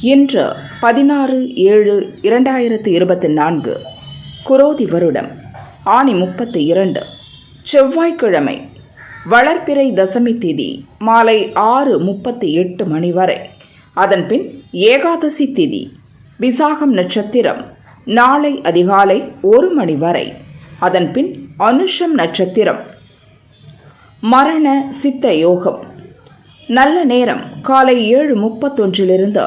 இன்று 16/7/2024 குரோதி வருடம் ஆனி 32 செவ்வாய்க்கிழமை. வளர்பிறை தசமி திதி மாலை 6:38 மணி வரை. அதன்பின் ஏகாதசி திதி விசாகம் நட்சத்திரம் நாளை அதிகாலை 1 மணி வரை. அதன்பின் அனுஷம் நட்சத்திரம். மரண சித்த யோகம். நல்ல நேரம் காலை 7:31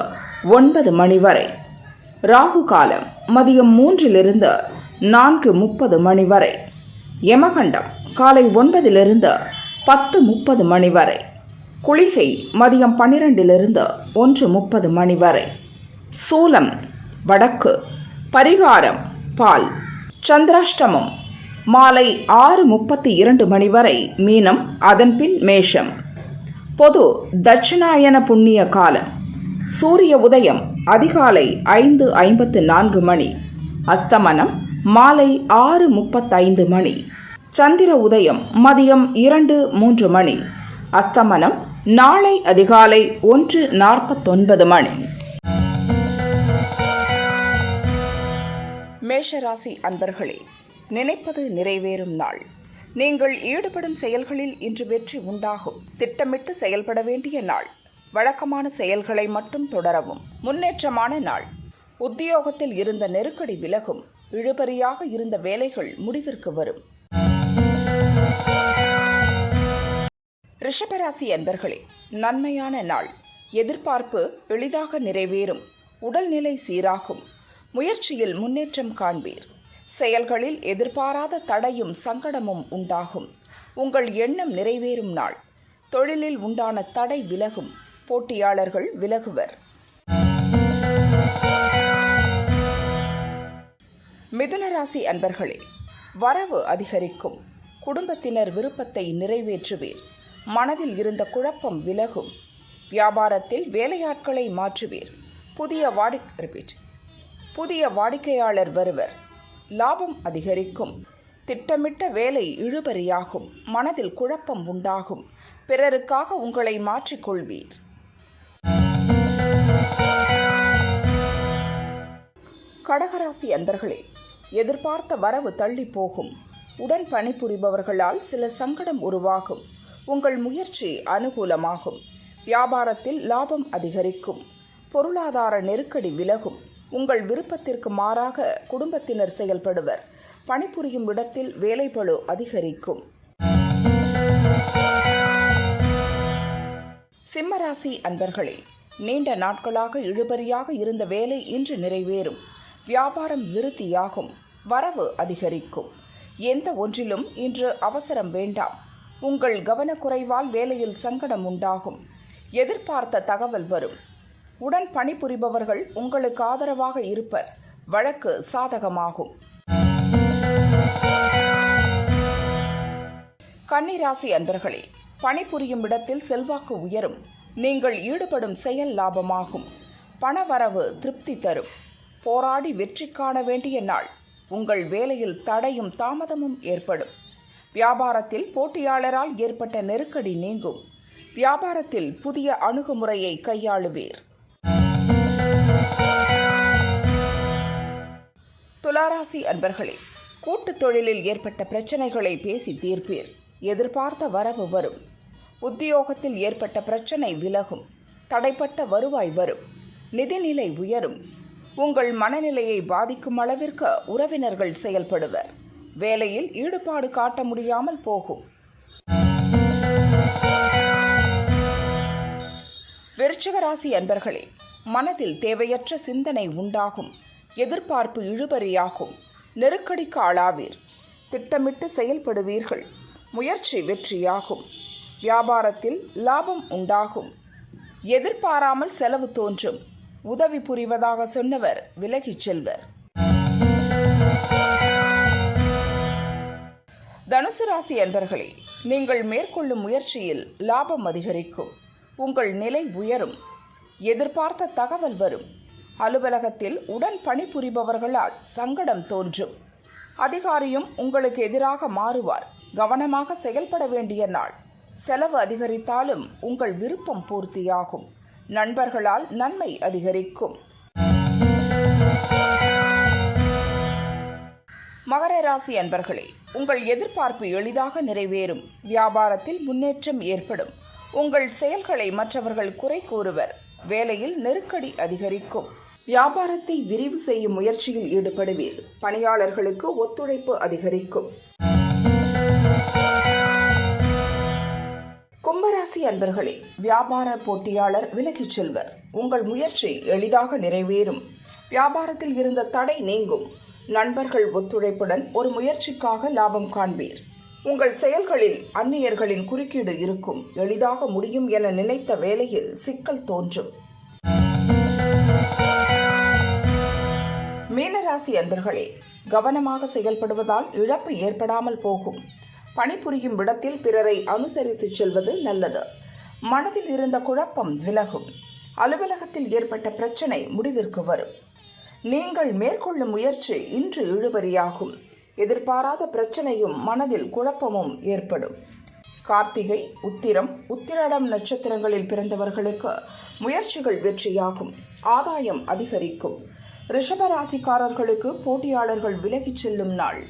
9 மணி வரை. ராகு காலம் மதியம் 3 4:30 மணி வரை. யமகண்டம் காலை 9 10:30 மணி வரை. குளிகை மதியம் 12 1:30 மணி வரை. சூலம் வடக்கு. பரிகாரம் பால். சந்திராஷ்டமம் மாலை 6:32 மணி வரை மீனம், அதன்பின் மேஷம். பொது தட்சிணாயன புண்ணிய காலம். சூரிய உதயம் அதிகாலை 5:54 மணி. அஸ்தமனம் மாலை 6:35 மணி. சந்திர உதயம் மதியம் 2:03 மணி. அஸ்தமனம் நாளை அதிகாலை 1:49 மணி. மேஷராசி அன்பர்களே, நினைப்பது நிறைவேறும் நாள். நீங்கள் ஈடுபடும் செயல்களில் இன்று வெற்றி உண்டாகும். திட்டமிட்டு செயல்பட வேண்டிய நாள். வழக்கமான செயல்களை மட்டும் தொடரவும். முன்னேற்றமான நாள். உத்தியோகத்தில் இருந்த நெருக்கடி விலகும். இழுபறியாக இருந்த வேலைகள் முடிவிற்கு வரும். ரிஷபராசி அன்பர்களே, நன்மையான நாள். எதிர்பார்ப்பு எளிதாக நிறைவேறும். உடல்நிலை சீராகும். முயற்சியில் முன்னேற்றம் காண்பீர். செயல்களில் எதிர்பாராத தடையும் சங்கடமும் உண்டாகும். உங்கள் எண்ணம் நிறைவேறும் நாள். தொழிலில் உண்டான தடை விலகும். போட்டியாளர்கள் விலகுவர். மிதுனராசி அன்பர்களே, வரவு அதிகரிக்கும். குடும்பத்தினர் விருப்பத்தை நிறைவேற்றுவீர். மனதில் இருந்த குழப்பம் விலகும். வியாபாரத்தில் வேலையாட்களை மாற்றுவீர். புதிய வாடிக்கையாளர் வருவர். லாபம் அதிகரிக்கும். திட்டமிட்ட வேலை இழுபறியாகும். மனதில் குழப்பம் உண்டாகும். பிறருக்காக உங்களை மாற்றிக்கொள்வீர். கடகராசி அன்பர்களே, எதிர்பார்த்த வரவு தள்ளி போகும். உடன் பணிபுரிபவர்களால் சில சங்கடம் உருவாகும். உங்கள் முயற்சி அனுகூலமாகும். வியாபாரத்தில் லாபம் அதிகரிக்கும். பொருளாதார நெருக்கடி விலகும். உங்கள் விருப்பத்திற்கு மாறாக குடும்பத்தினர் செயல்படுவர். பணிபுரியும் இடத்தில் வேலைப்பளு அதிகரிக்கும். சிம்மராசி அன்பர்களே, நீண்ட நாட்களாக இழுபறியாக இருந்த வேலை இன்று நிறைவேறும். வியாபாரம் விருத்தியாகும். வரவு அதிகரிக்கும். எந்த ஒன்றிலும் இன்று அவசரம் வேண்டாம். உங்கள் கவனக்குறைவால் வேலையில் சங்கடம் உண்டாகும். எதிர்பார்த்த தகவல் வரும். உடன் பணிபுரிபவர்கள் உங்களுக்கு ஆதரவாக இருப்பர். வழக்கு சாதகமாகும். கன்னிராசி அன்பர்களே, பணிபுரியும் இடத்தில் செல்வாக்கு உயரும். நீங்கள் ஈடுபடும் செயல் லாபமாகும். பணவரவு திருப்தி தரும். போராடி வெற்றி காண வேண்டிய நாள். உங்கள் வேலையில் தடையும் தாமதமும் ஏற்படும். வியாபாரத்தில் போட்டியாளரால் ஏற்பட்ட நெருக்கடி நீங்கும். வியாபாரத்தில் புதிய அணுகுமுறையை கையாளுவீர். துளாராசி அன்பர்களே, கூட்டுத் தொழிலில் ஏற்பட்ட பிரச்சனைகளை பேசி தீர்ப்பீர். எதிர்பார்த்த வரவு வரும். உத்தியோகத்தில் ஏற்பட்ட பிரச்சனை விலகும். தடைப்பட்ட வருவாய் வரும். நிதிநிலை உயரும். உங்கள் மனநிலையை பாதிக்கும் அளவிற்கு உறவினர்கள் செயல்படுவர். வேலையில் ஈடுபாடு காட்ட முடியாமல் போகும். விருச்சிக ராசி அன்பர்களே, மனதில் தேவையற்ற சிந்தனை உண்டாகும். எதிர்பார்ப்பு இழுபறியாகும். நெருக்கடிக்கு ஆளாவீர். திட்டமிட்டு செயல்படுவீர்கள். முயற்சி வெற்றியாகும். வியாபாரத்தில் லாபம் உண்டாகும். எதிர்பாராமல் செலவு தோன்றும். உதவி புரிவதாக சொன்னவர் விலகிச் செல்வர். தனுசு ராசி அன்பர்களே, நீங்கள் மேற்கொள்ளும் முயற்சியில் லாபம் அதிகரிக்கும். உங்கள் நிலை உயரும். எதிர்பார்த்த தகவல் வரும். அலுவலகத்தில் உடன் பணிபுரிபவர்களால் சங்கடம் தோன்றும். அதிகாரியும் உங்களுக்கு எதிராக மாறுவார். கவனமாக செயல்பட வேண்டிய நாள். செலவு அதிகரித்தாலும் உங்கள் விருப்பம் பூர்த்தியாகும். நண்பர்களால் நன்மை அதிகரிக்கும். மகர ராசி அன்பர்களே, உங்கள் எதிர்பார்ப்பு எளிதாக நிறைவேறும். வியாபாரத்தில் முன்னேற்றம் ஏற்படும். உங்கள் செயல்களை மற்றவர்கள் குறை கூறுவர். வேலையில் நெருக்கடி அதிகரிக்கும். வியாபாரத்தை விரிவு செய்யும் முயற்சியில் ஈடுபடுவீர். பணியாளர்களுக்கு ஒத்துழைப்பு அதிகரிக்கும். கும்பராசி அன்பர்களே, வியாபார போட்டியாளர் விலகிச் செல்வர். உங்கள் முயற்சி எளிதாக நிறைவேறும். வியாபாரத்தில் இருந்த தடை நீங்கும். நண்பர்கள் ஒத்துழைப்புடன் ஒரு முயற்சிக்காக லாபம் காண்பீர். உங்கள் செயல்களில் அந்நியர்களின் குறுக்கீடு இருக்கும். எளிதாக முடியும் என நினைத்த வேளையில் சிக்கல் தோன்றும். மீனராசி அன்பர்களே, கவனமாக செயல்படுவதால் இழப்பு ஏற்படாமல் போகும். பணிபுரியும் இடத்தில் பிறரை அனுசரித்து செல்வது நல்லது. மனதில் இருந்த குழப்பம் விலகும். அலுவலகத்தில் ஏற்பட்ட பிரச்சனை முடிவிற்கு வரும். நீங்கள் மேற்கொள்ளும் முயற்சி இன்று இழுபறியாகும். எதிர்பாராத பிரச்சனையும் மனதில் குழப்பமும் ஏற்படும். கார்த்திகை, உத்திரம், உத்திராடம் நட்சத்திரங்களில் பிறந்தவர்களுக்கு முயற்சிகள் வெற்றியாகும். ஆதாயம் அதிகரிக்கும். ரிஷபராசிக்காரர்களுக்கு போட்டியாளர்கள் விலகிச் செல்லும் நாள்.